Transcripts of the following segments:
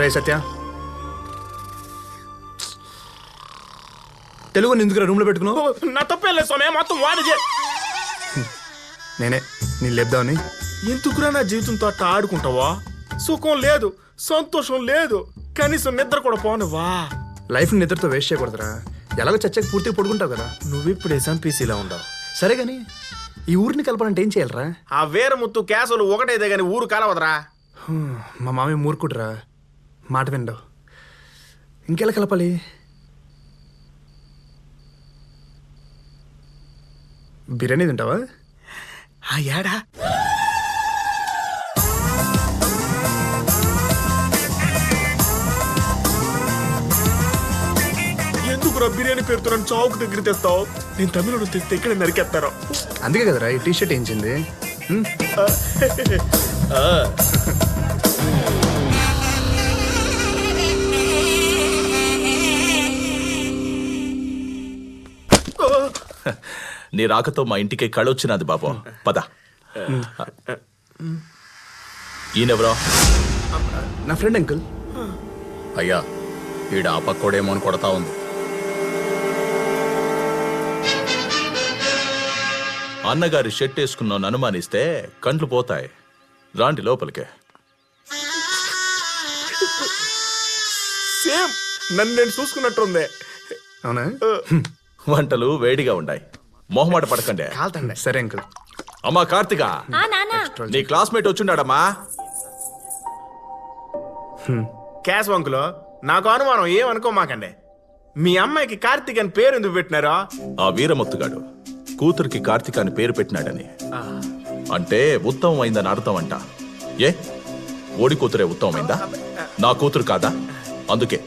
రే సత్య, తెలుగు ఎందుకు రూమ్లో పెట్టుకున్నావు? నా తప్పేలే స్వామి, మొత్తం వాడిదే. నేనే నేను లేపుదామని. ఎందుకురా నా జీవితంతో అట్ట ఆడుకుంటావా? సుఖం లేదు, సంతోషం లేదు, కనీసం నిద్ర కూడా పోనివా? Life నిద్రతో waste చేయకూడదురా. ఎలాగో చచ్చాక పూర్తిగా పడుకుంటావు కదా. నువ్విప్పుడు ఎస్ఎంపీసీలో ఉండవు. సరే గాని ఈ ఊరిని కలపాలంటే ఏం చేయాలరా? ఆ వీరముత్తు కేసులు ఒకటైతే గాని ఊరు కలవదరా. మా మామయ్య మూర్ఖుడురా, మాట విండవు. ఇంకెలా కలపాలి? బిర్యానీ తింటావా? ఆ ఏడా ఎందుకురా బిర్యానీ పేరుతో నన్ను చౌక్ దగ్గర తెస్తావు? నేను తమిళనాడు తెస్తే ఇక్కడ నరికేస్తారో. అందుకే కదరా ఈ టీషర్ట్ వేయించింది. నీ రాకతో మా ఇంటికి కళొచ్చినది బాబు. పద. ఈయనెవరో? నా ఫ్రెండ్ అంకుల్. అయ్యా ఈడ ఆ పక్కోడేమో అని కొడతా ఉంది. అన్నగారి షర్ట్ వేసుకున్నాను అనుమానిస్తే కంట్లు పోతాయి. రాండి లోపలికే. సేమ్ నన్ను నేను చూసుకున్నట్టుంది. అవునా? వంటలు వేడిగా ఉన్నాయి, మొహమాట పడకండి. కాల్తండి. సరే అంకుల్. అమ్మా కార్తిక, నీ క్లాస్మేట్ వచ్చిండాడమ్మా. క్యాష్ వంకులో నాకు అనుమానం, ఏమనుకోమాకండి. మీ అమ్మాయికి కార్తీక్ అని పేరు ఎందుకు పెట్టినారా? ఆ వీరముత్తుగాడు కూతురికి కార్తిక అని పేరు పెట్టినాడని. అంటే ఉత్తమం అయిందని అర్థం అంట. ఏ ఓడి కూతురే ఉత్తమమైందా? నా కూతురు కాదా? అందుకే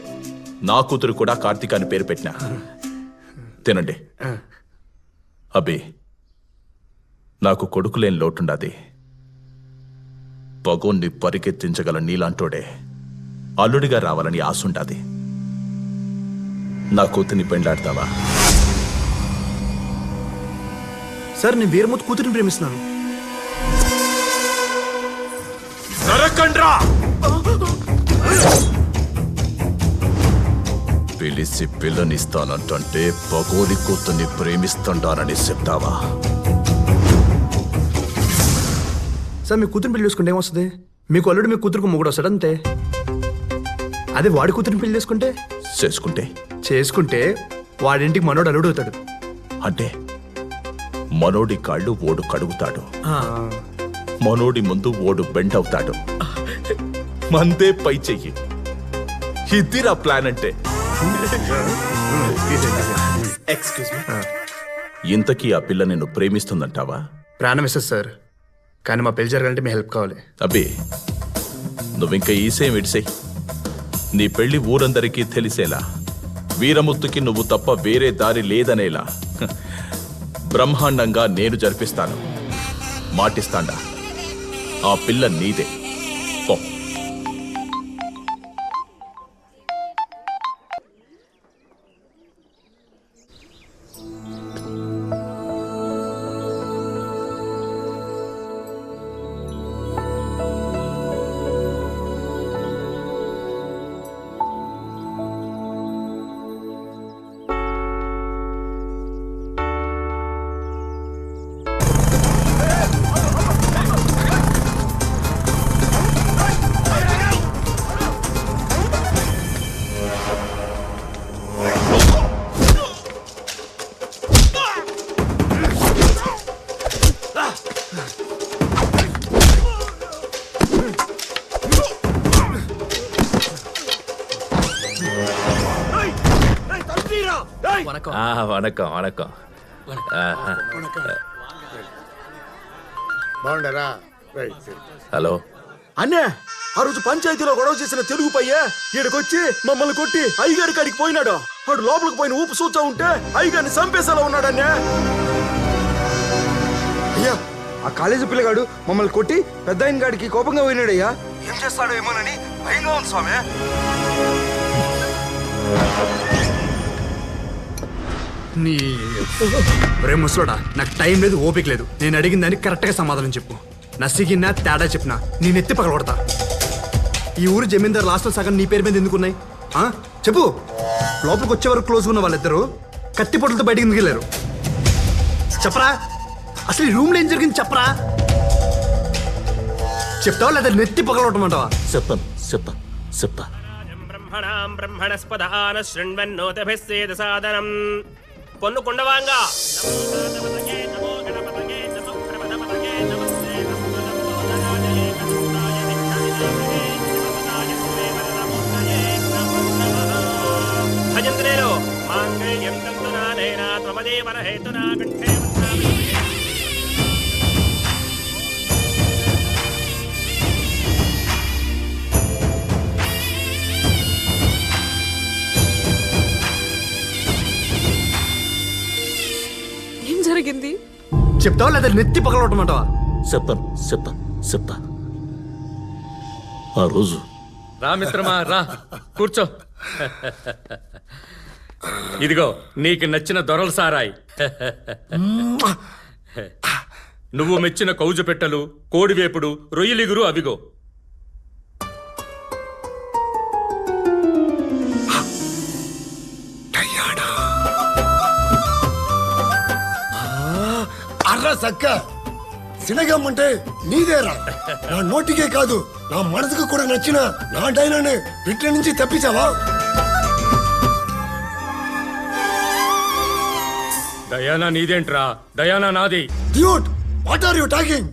నా కూతురు కూడా కార్తిక అని పేరు పెట్టినా. తినండి. అబ్బి, నాకు కొడుకులేని లోటుండాది. పగోన్ని పరిగెత్తించగల నీలాంటోడే అల్లుడిగా రావాలని ఆశుండాది. నా కూతుర్ని పెండ్లాడతావా? సార్ నేను వీరమూర్తి కూతురిని ప్రేమిస్తున్నాను. నరకండ్రా! పిలిచి పిల్లనిస్తానంటే పగోలి కూతుర్ని ప్రేమిస్తుంటానని చెప్తావా? సార్ మీ కూతురిని పెళ్లి చేసుకుంటే ఏమొస్తుంది? మీకు అల్లుడు మీ కూతురుకు మొగుడు వస్తాడు అంతే. అదే వాడి కూతురిని పెళ్లి చేసుకుంటే వాడింటికి మనోడు అల్లుడు అవుతాడు. అంటే మనోడి కాళ్ళు ఓడు కడుగుతాడు, మనోడి ముందు ఓడు బెండ్ అవుతాడు. మందే పై చెయ్యి. ఇదిరా ప్లాన్ అంటే. Excuse me. ఇంతకీ ఆ పిల్ల నిన్ను ప్రేమిస్తుందంటావా? ప్రాణం ఇస్తుంది సార్, కానీ మా పెళ్లి జరగాలంటే మీ హెల్ప్ కావాలి. అబ్బే, నువ్వింక ఈసేం విడిసేయ్. నీ పెళ్లి ఊరందరికీ తెలిసేలా, వీరముత్తుకి నువ్వు తప్ప వేరే దారి లేదనేలా బ్రహ్మాండంగా నేను జరిపిస్తాను. మాటిస్తాండా. ఆ పిల్ల నీదే. పో. வணக்கம் வணக்கம். బాగుండరా? హలో అన్నే, ఆ రోజు పంచాయతీలో గొడవ చేసిన తెలుగు పయ్యే ఈడకొచ్చి మమ్మల్ని కొట్టి అయ్యగారి కాడికి పోయినాడు. వాడు లోపలికి పోయిన ఊపు చూచా ఉంటే అయ్యగారిని చంపేసేలా ఉన్నాడన్నే. అయ్యా, ఆ కాలేజీ పిల్లగాడు మమ్మల్ని కొట్టి పెద్ద ఆయన గాడికి కోపంగా పోయినాడయ్యా. ఏం చేస్తాడో ఏమోనని భయంగా ఉంది స్వామి. నీ రే ముసలోడా, నాకు టైం లేదు, ఓపిక లేదు. నేను అడిగిన దానికి కరెక్ట్గా సమాధానం చెప్పు. నసిగినా తేడా చెప్పినా నేను ఎత్తి పగలగొడతా. ఈ ఊరు జమీందార్ లాస్ట్లో సగం నీ పేరు మీద ఎందుకున్నాయి ఆ? చెప్పు. లోపలికి వచ్చే వరకు క్లోజ్ ఉన్న వాళ్ళిద్దరు కత్తి పొట్లతో బయటికి ఎందుకు వెళ్ళారు? చెప్పరా, అసలు ఈ రూమ్లో ఏం జరిగింది చెప్పరా. చెప్తావా లేదా నెత్తి పగలవటమంటావా? చెప్తా బ్రహ్మణాం బ్రహ్మణస్పదాన శృణ్వన్నోతభిస్సేద సాదనం పొన్ను కుండవాంగా నమో గణపతగే నమో ప్రమదపతగే నమస్తే నమోదరాజయే కరుణాయ విఘ్నవినాశనే నమోదాయ శ్రీవరదమూర్తయే నమో నమః భజంత్రేలో మాంగళ్యం తంతునానేన త్వమదేవర హేతునా కంఠే వత్సామి. ఏం జరిగింది? చెప్తావా లేదా నెత్తి పగలవటమంటావా? చెప్తా ఆ రోజు రా మిత్రమా రా కూర్చో. ఇదిగో నీకు నచ్చిన దొరల సారాయి, నువ్వు మెచ్చిన కౌజు పెట్టెలు, కోడివేపుడు, రొయ్యలిగురు అవిగో. అర్రా సక్క సినగమ్మంటే నీదేరా. నా నోటికే కాదు నా మనసుకు కూడా నచ్చిన నా డైనానే వీటి నుంచి తప్పించావా? డయానా నీదేంట్రా, డయానా నాది. Dude, what are you talking?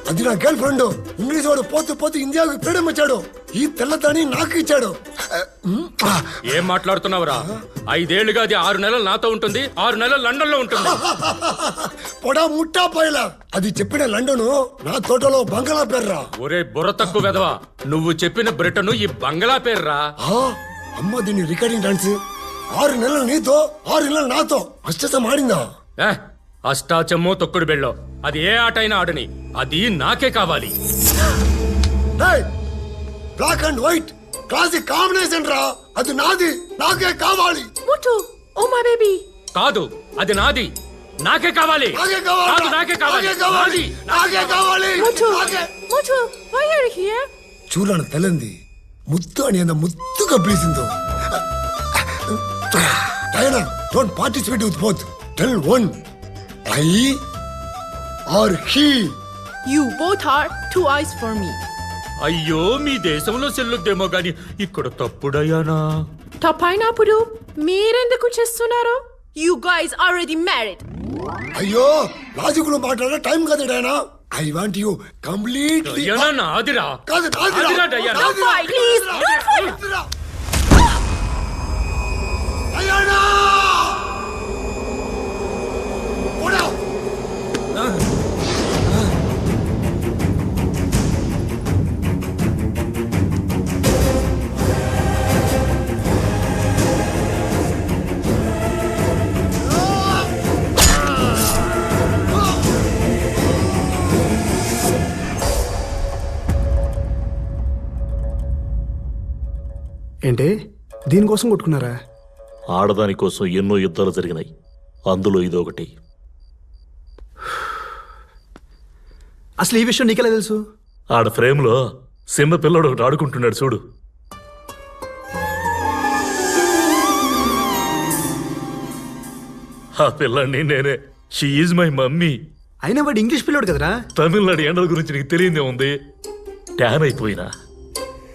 అది నా గర్ల్ ఫ్రెండ్. ఇంగ్లీష్ వాడు పోతూ పోతూ ఇండియాకు ఫ్రీడమ్ వచ్చాడు. ఈ తెల్లదాని నాకు ఇచ్చాడు. ఏం మాట్లాడుతున్నావురా? 5 ఏళ్లుగా అది 6 నెలలు నాతో ఉంటుంది, 6 నెలలు లండన్ లో ఉంటుంది. పొడా ముట్టా పోయలా. అది చెప్పిన లండను నా తోటలో బంగళా పేర్రా. ఒరే బుర్ర తక్కువ వెదవా, నువ్వు చెప్పిన బ్రిటను ఈ బంగ్లా పేర్రా. అమ్మ దీన్ని రికార్డింగ్ డాన్స్ 6 నెలలు నీతో 6 నెలలు నాతో అష్టసం ఆడిందా? అష్టాచమ్మో తొక్కుడు బెళ్ళో అది ఏ ఆట అయినా ఆడని, అది నాకే కావాలి. Black and white classic combination రా. అది నాది, నాకే కావాలి. ముట్టు, ఓ మై బేబీ. కాదు అది నాది, నాకే కావాలి. నాకే కావాలి. కాదు, నాకే కావాలి. నాకే కావాలి. నాకే కావాలి. ముట్టు, నాకే. ముట్టు, why are you here? చూడను తెల్లంది ముత్తు అని అంత ముత్తుగా పిలిచిందో. Diana don't participate with both. Tell one I or he. You both are two eyes for me. అయ్యో మీ దేశంలో చెల్లుద్దేమో గాని ఇక్కడ తప్పుడయ్యానా? తప్పైనప్పుడు మీరెందుకు చేస్తున్నారు? You guys already married. అయ్యో లాజికులు మాట్లాడే టైం కదా Diana. I want you completely. Diana Nadira. కాదు Nadira Diana. Don't fight, please. Don't fight. Diana పోడా. ఏంటి దీనికోసం కొట్టుకున్నారా? ఆడదాని కోసం ఎన్నో యుద్ధాలు జరిగినాయి, అందులో ఇదొకటి. అసలు ఈ విషయం నీకెలా తెలుసు? ఆడ ఫ్రేమ్లో సింహ పిల్లడు ఒకటి ఆడుకుంటున్నాడు చూడు. ఆ పిల్లాన్ని నేనే. She is my mummy. అయినా వాడు ఇంగ్లీష్ పిల్లోడు కదరా. తమిళనాడు ఎండల గురించి నీకు తెలియదే ఉంది. ట్యాన్ అయిపోయినా.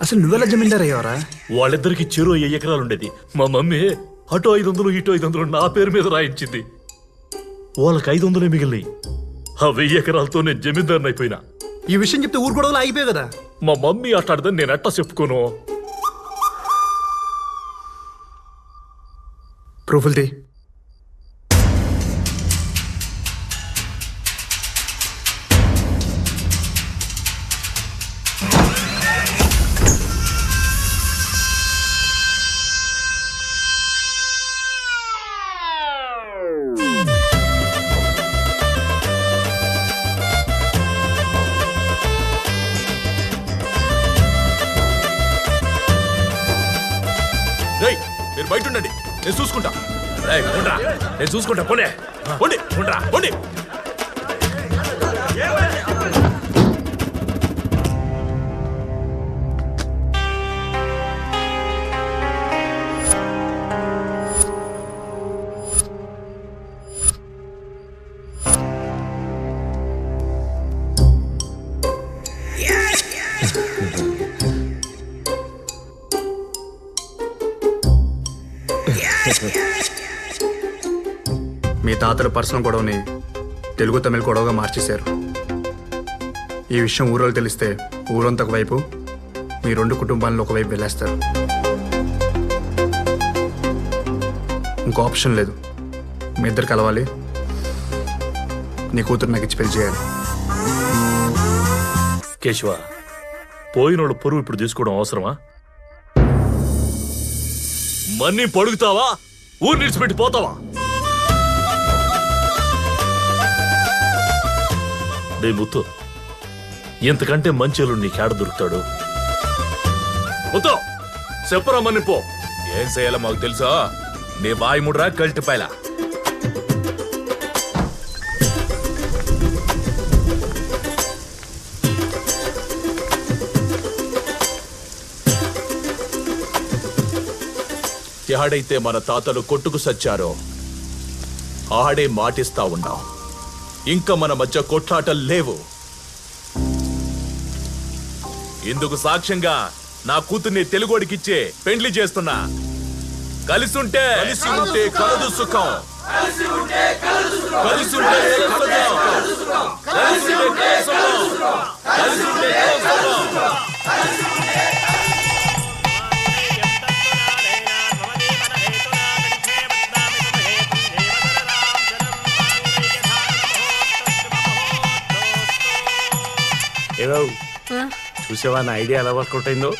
అసలు నువ్వెలా జమీందార్ అయ్యావరా? వాళ్ళిద్దరికి చెరో 5 ఎకరాలు ఉండేది. మా మమ్మీ అటు 500 ఇటు 500 నా పేరు మీద రాయించింది. వాళ్ళకి 500 మిగిలినాయి. ఆ 1000 ఎకరాలతో నేను జమీందారుని అయిపోయినా. ఈ విషయం చెప్తే ఊరు గొడవలు ఆగిపోయావు కదా. మా మమ్మీ అట్లాడదని నేను ఎట్టా చెప్పుకోను. ప్రూఫులు తీ. మీరు బయట ఉండండి, నేను చూసుకుంటా. నేను చూసుకుంటా. పోనీ పోండి, ఉండరా పోండి. మీ తాతల పర్సనల్ గొడవని తెలుగు తమిళ గొడవగా మార్చేశారు. ఈ విషయం ఊరోళ్ళు తెలిస్తే ఊరంతా ఒకవైపు, మీ రెండు కుటుంబాలను ఒకవైపు వెళ్ళేస్తారు. ఇంకో ఆప్షన్ లేదు, మీ ఇద్దరు కలవాలి, నీ కూతురు నాకు ఇచ్చి పెళ్లి చేయాలి. కేశవ, పోయినోడు పొరుగు ఇప్పుడు తీసుకోవడం అవసరమా? మన్ని పడుగుతావా, ఊరు నిడిచిపెట్టి పోతావా? డే ముత్తు, ఇంతకంటే మంచిలు నీకేడ దొరుకుతాడు? ముత్తు చెప్పరా మన్ని పో. ఏం చేయాలో మాకు తెలుసా? నీ వాయిముడ్రా కల్టిపాయలా. ఆడైతే మన తాతలు కొట్టుకు సచ్చారో ఆడే మాటిస్తా ఉన్నాం. ఇంకా మన మధ్య కొట్లాటలు లేవు. ఇందుకు సాక్ష్యంగా నా కూతుర్ని తెలుగోడికిచ్చే పెండ్లి చేస్తున్నా. కలిసి ఉంటే కలదు సుఖం, కలిసి ఉంటే కలదు సుఖం, కలిసి ఉంటే కలదు సుఖం, కలిసి ఉంటే కలదు సుఖం. ఏవో చూసావా నా ఐడియా ఎలా వర్కౌట్ అయిందో?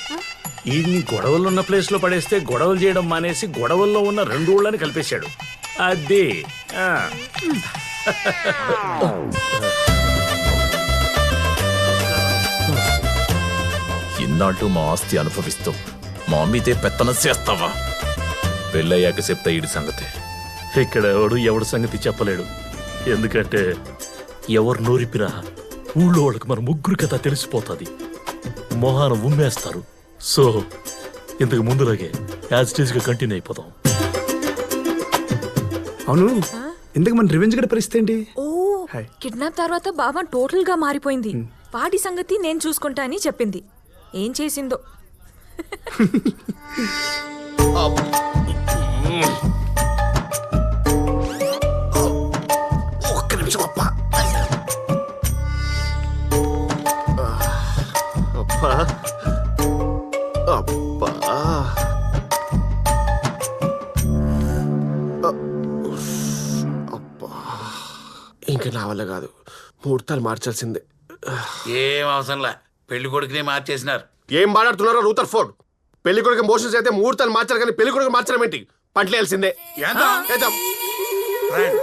ఈ గొడవలు ఉన్న ప్లేస్ లో పడేస్తే గొడవలు చేయడం మానేసి గొడవల్లో ఉన్న రెండు ఊళ్ళని కలిపేశాడు. అది ఇన్నాళ్ళు మా ఆస్తి అనుభవిస్తూ మా మీదే పెత్తనం చేస్తావా? పెళ్ళయ్యాక చెప్తా ఈడి సంగతి. ఇక్కడ ఎవడు సంగతి చెప్పలేడు. ఎందుకంటే ఎవరు నోరిపినా ఊళ్ళో వాళ్ళకి మన ముగ్గురు కథ తెలిసిపోతుంది, మొహాన ఉమ్మేస్తారు. సో ఇంతకు ముందులాగే యాజ్ స్టేజ్ గా కంటిన్యూ అయిపోతాం. అవును, ఇంతకు మన రివెంజ్ గడ పరిస్థితి ఏంటి? ఓ కిడ్నాప్ తర్వాత బాబా టోటల్ గా మారిపోయింది. వాడి సంగతి నేను చూసుకుంటా అని చెప్పింది. ఏం చేసిందో. ఒక్క నిమిషం అప్ప. అప్పా అప్పా అప్పా, ఇంకా నా వల్ల కాదు, ముహూర్తాలు మార్చాల్సిందే. ఏం అవసరంలే, పెళ్లి కొడుకునే మార్చేసినారు. ఏం మాట్లాడుతున్నారో రూతర్ ఫోర్డ్? పెళ్లి కొడుకు మోషన్స్ అయితే ముహూర్తాలు మార్చాలి, కానీ పెళ్లి కొడుకు మార్చడం ఏంటి? పంటలేయాల్సిందే. ఏద్దాం. ఏద్దాం. రండి.